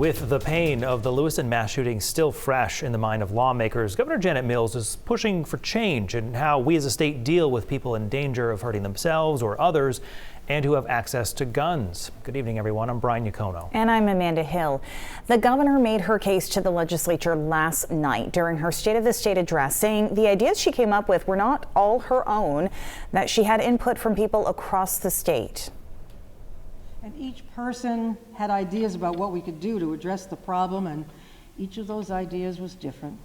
With the pain of the Lewiston mass shooting still fresh in the mind of lawmakers, Governor Janet Mills is pushing for change in how we as a state deal with people in danger of hurting themselves or others and who have access to guns. Good evening, everyone. I'm Brian Yacono. And I'm Amanda Hill. The governor made her case to the legislature last night during her State of the State address, saying the ideas she came up with were not all her own, that she had input from people across the state. And each person had ideas about what we could do to address the problem, and each of those ideas was different.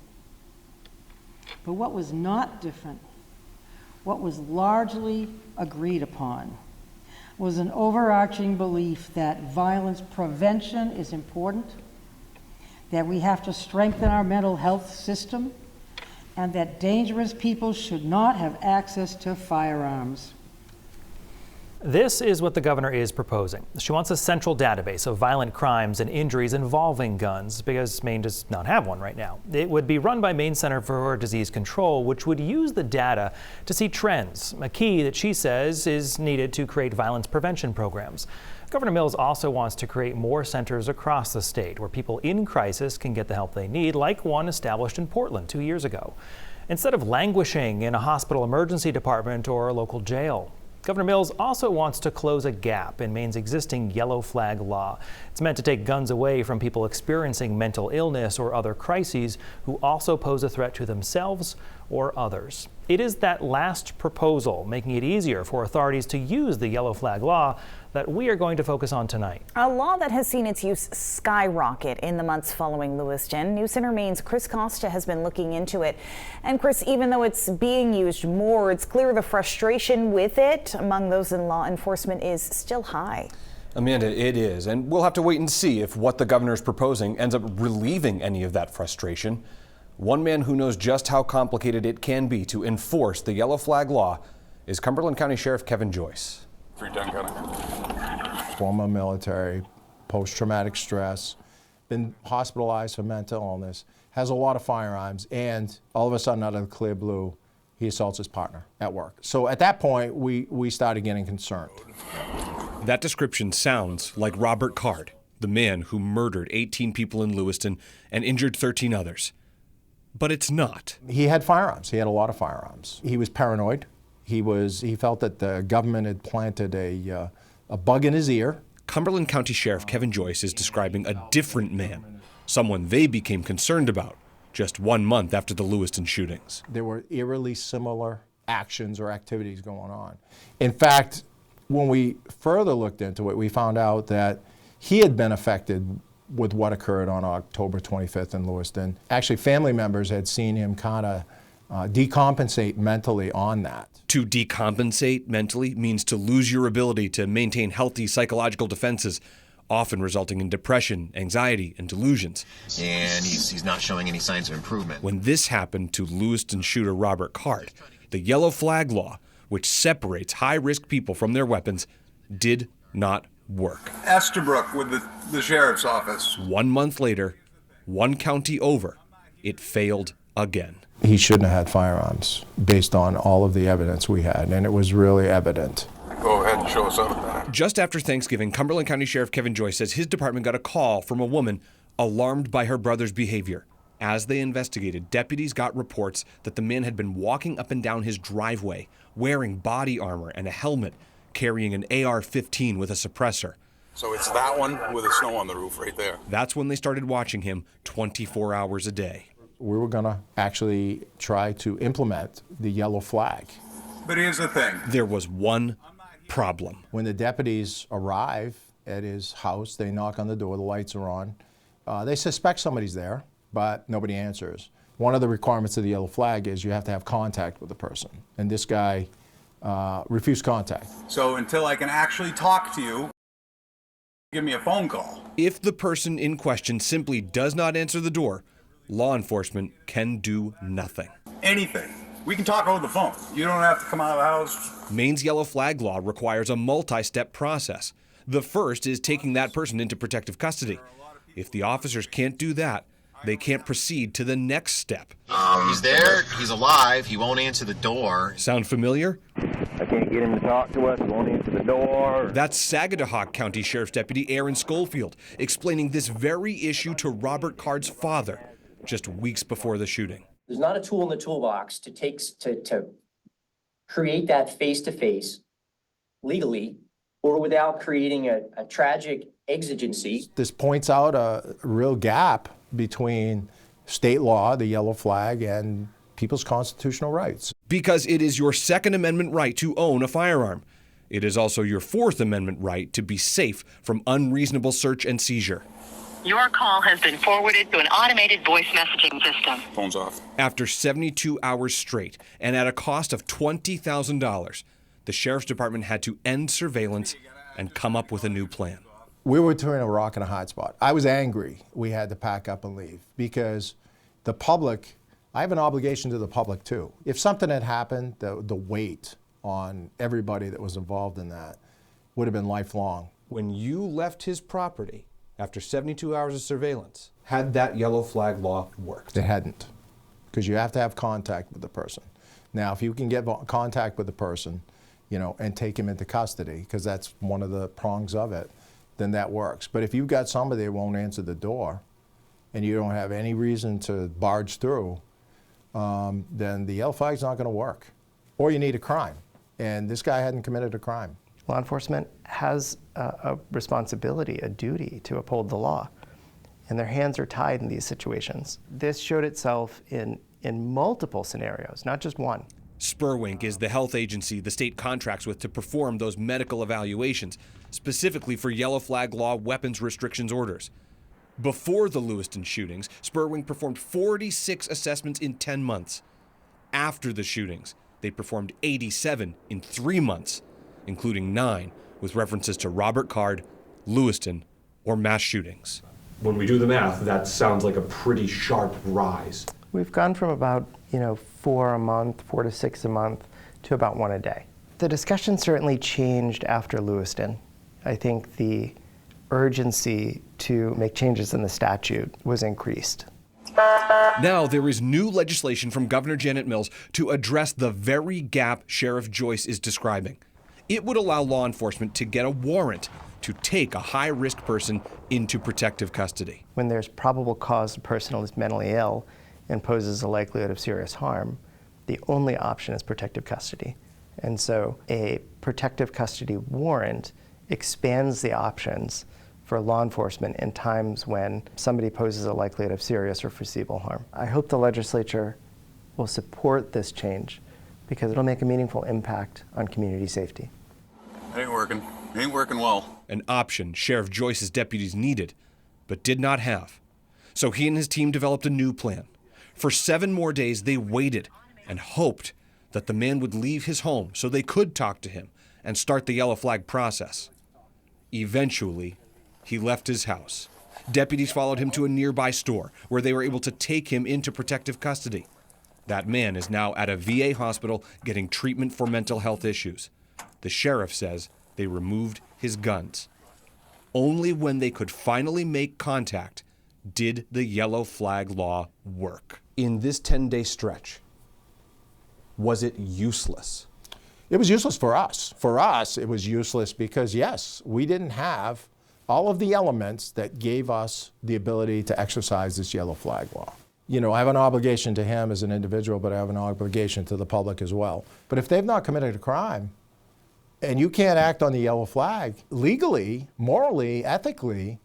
But what was not different, what was largely agreed upon, was an overarching belief that violence prevention is important, that we have to strengthen our mental health system, and that dangerous people should not have access to firearms. This is what the governor is proposing. She wants a central database of violent crimes and injuries involving guns because Maine does not have one right now. It would be run by Maine Center for Disease Control, which would use the data to see trends, a key that she says is needed to create violence prevention programs. Governor Mills also wants to create more centers across the state where people in crisis can get the help they need, like one established in Portland 2 years ago, instead of languishing in a hospital emergency department or a local jail. Governor Mills also wants to close a gap in Maine's existing yellow flag law. It's meant to take guns away from people experiencing mental illness or other crises who also pose a threat to themselves or others. It is that last proposal, making it easier for authorities to use the yellow flag law, that we are going to focus on tonight. A law that has seen its use skyrocket in the months following Lewiston. News Center Maine's Chris Costa has been looking into it. And Chris, even though it's being used more, it's clear the frustration with it among those in law enforcement is still high. Amanda, it is, and we'll have to wait and see if what the governor is proposing ends up relieving any of that frustration. One man who knows just how complicated it can be to enforce the yellow flag law is Cumberland County Sheriff Kevin Joyce. Former military, post-traumatic stress, been hospitalized for mental illness, has a lot of firearms, and all of a sudden out of the clear blue, he assaults his partner at work. So at that point, we started getting concerned. That description sounds like Robert Card, the man who murdered 18 people in Lewiston and injured 13 others. But it's not. He had firearms. He had a lot of firearms. He was paranoid. He felt that the government had planted a bug in his ear. Cumberland County Sheriff Kevin Joyce is describing a different man, someone they became concerned about just 1 month after the Lewiston shootings. There were eerily similar actions or activities going on. In fact, when we further looked into it, we found out that he had been affected with what occurred on October 25th in Lewiston. Actually, family members had seen him kind of decompensate mentally on that. To decompensate mentally means to lose your ability to maintain healthy psychological defenses, often resulting in depression, anxiety, and delusions. And he's not showing any signs of improvement. When this happened to Lewiston shooter Robert Card, the yellow flag law, which separates high-risk people from their weapons, did not work. Estabrook with the sheriff's office. 1 month later, one county over, it failed again. He shouldn't have had firearms based on all of the evidence we had, and it was really evident. Go ahead and show us up that. Just after Thanksgiving, Cumberland County Sheriff Kevin Joyce says his department got a call from a woman alarmed by her brother's behavior. As they investigated, deputies got reports that the man had been walking up and down his driveway, wearing body armor and a helmet, carrying an AR-15 with a suppressor. So it's that one with the snow on the roof right there. That's when they started watching him 24 hours a day. We were going to actually try to implement the yellow flag. But here's the thing. There was one problem. When the deputies arrive at his house, they knock on the door, the lights are on. They suspect somebody's there, but nobody answers. One of the requirements of the yellow flag is you have to have contact with the person. And this guy refused contact. So until I can actually talk to you, give me a phone call. If the person in question simply does not answer the door, law enforcement can do nothing. Anything. We can talk over the phone. You don't have to come out of the house. Maine's yellow flag law requires a multi-step process. The first is taking that person into protective custody. If the officers can't do that, they can't proceed to the next step. He's there, he's alive, he won't answer the door. Sound familiar? I can't get him to talk to us. He won't answer the door. That's Sagadahoc County Sheriff's Deputy Aaron Schofield explaining this very issue to Robert Card's father just weeks before the shooting. There's not a tool in the toolbox to create that face-to-face legally or without creating a tragic exigency. This points out a real gap between state law, the yellow flag, and people's constitutional rights. Because it is your Second Amendment right to own a firearm. It is also your Fourth Amendment right to be safe from unreasonable search and seizure. Your call has been forwarded to an automated voice messaging system. Phone's off. After 72 hours straight and at a cost of $20,000, the Sheriff's Department had to end surveillance and come up with a new plan. We were between a rock and a hard spot. I was angry we had to pack up and leave because the public, I have an obligation to the public too. If something had happened, the weight on everybody that was involved in that would have been lifelong. When you left his property after 72 hours of surveillance, had that yellow flag law worked? It hadn't, because you have to have contact with the person. Now, if you can get contact with the person, and take him into custody, because that's one of the prongs of it, then that works. But if you've got somebody that won't answer the door and you don't have any reason to barge through, then the yellow flag's not going to work. Or you need a crime. And this guy hadn't committed a crime. Law enforcement has a responsibility, a duty to uphold the law. And their hands are tied in these situations. This showed itself in multiple scenarios, not just one. Spurwink is the health agency the state contracts with to perform those medical evaluations, specifically for yellow flag law weapons restrictions orders. Before the Lewiston shootings, Spurwink performed 46 assessments in 10 months. After the shootings, they performed 87 in 3 months, including 9 with references to Robert Card, Lewiston, or mass shootings. When we do the math, that sounds like a pretty sharp rise. We've gone from about 4 to 6 a month, to about 1 a day. The discussion certainly changed after Lewiston. I think the urgency to make changes in the statute was increased. Now there is new legislation from Governor Janet Mills to address the very gap Sheriff Joyce is describing. It would allow law enforcement to get a warrant to take a high-risk person into protective custody. When there's probable cause the person is mentally ill and poses a likelihood of serious harm, the only option is protective custody. And so a protective custody warrant expands the options for law enforcement in times when somebody poses a likelihood of serious or foreseeable harm. I hope the legislature will support this change because it'll make a meaningful impact on community safety. It ain't working. It ain't working well. An option Sheriff Joyce's deputies needed, but did not have. So he and his team developed a new plan. For 7 more days, they waited and hoped that the man would leave his home so they could talk to him and start the yellow flag process. Eventually, he left his house. Deputies followed him to a nearby store where they were able to take him into protective custody. That man is now at a VA hospital getting treatment for mental health issues. The sheriff says they removed his guns. Only when they could finally make contact did the yellow flag law work. In this 10-day stretch, was it useless? It was useless for us. For us, it was useless because, yes, we didn't have all of the elements that gave us the ability to exercise this yellow flag law. I have an obligation to him as an individual, but I have an obligation to the public as well. But if they've not committed a crime, and you can't act on the yellow flag, legally, morally, ethically,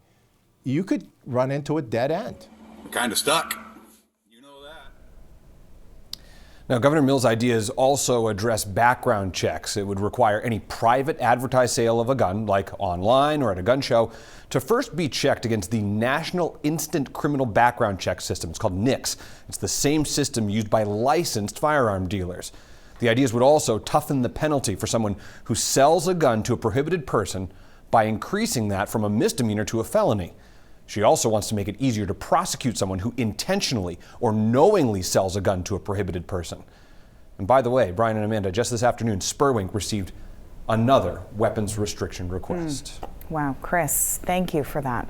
you could run into a dead end. We're kind of stuck. Now, Governor Mills' ideas also address background checks. It would require any private advertised sale of a gun, like online or at a gun show, to first be checked against the National Instant Criminal Background Check System. It's called NICS. It's the same system used by licensed firearm dealers. The ideas would also toughen the penalty for someone who sells a gun to a prohibited person by increasing that from a misdemeanor to a felony. She also wants to make it easier to prosecute someone who intentionally or knowingly sells a gun to a prohibited person. And by the way, Brian and Amanda, just this afternoon, Spurwink received another weapons restriction request. Wow, Chris, thank you for that.